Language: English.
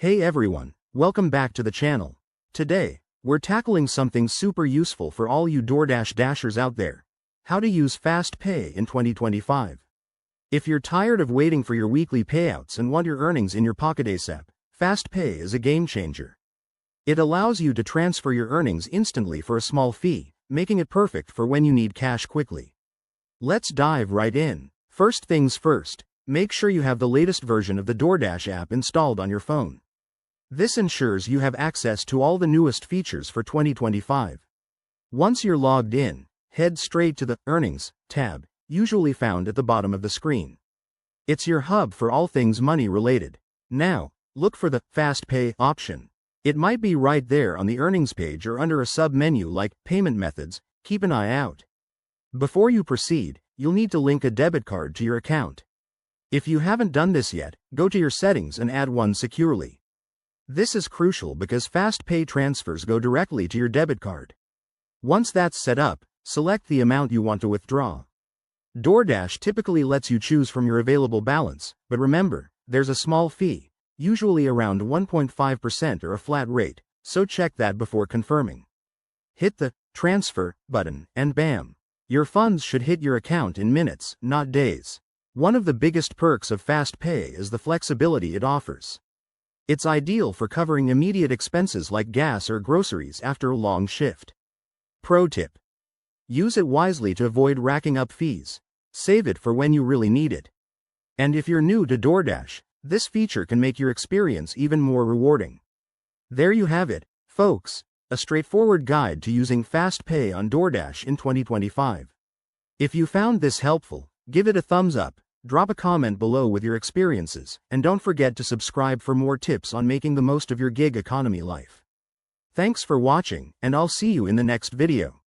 Hey everyone, welcome back to the channel. Today, we're tackling something super useful for all you DoorDash dashers out there. How to use Fast Pay in 2025. If you're tired of waiting for your weekly payouts and want your earnings in your pocket ASAP, Fast Pay is a game changer. It allows you to transfer your earnings instantly for a small fee, making it perfect for when you need cash quickly. Let's dive right in. First things first, make sure you have the latest version of the DoorDash app installed on your phone. This ensures you have access to all the newest features for 2025. Once you're logged in, head straight to the Earnings tab, usually found at the bottom of the screen. It's your hub for all things money related. Now, look for the Fast Pay option. It might be right there on the earnings page or under a sub-menu like Payment Methods. Keep an eye out. Before you proceed, you'll need to link a debit card to your account. If you haven't done this yet, go to your settings and add one securely. This is crucial because Fast Pay transfers go directly to your debit card. Once that's set up, select the amount you want to withdraw. DoorDash typically lets you choose from your available balance, but remember, there's a small fee, usually around 1.5% or a flat rate, so check that before confirming. Hit the Transfer button, and bam! Your funds should hit your account in minutes, not days. One of the biggest perks of Fast Pay is the flexibility it offers. It's ideal for covering immediate expenses like gas or groceries after a long shift. Pro tip: use it wisely to avoid racking up fees. Save it for when you really need it. And if you're new to DoorDash, this feature can make your experience even more rewarding. There you have it, folks, a straightforward guide to using Fast Pay on DoorDash in 2025. If you found this helpful, give it a thumbs up. Drop a comment below with your experiences, and don't forget to subscribe for more tips on making the most of your gig economy life. Thanks for watching, and I'll see you in the next video.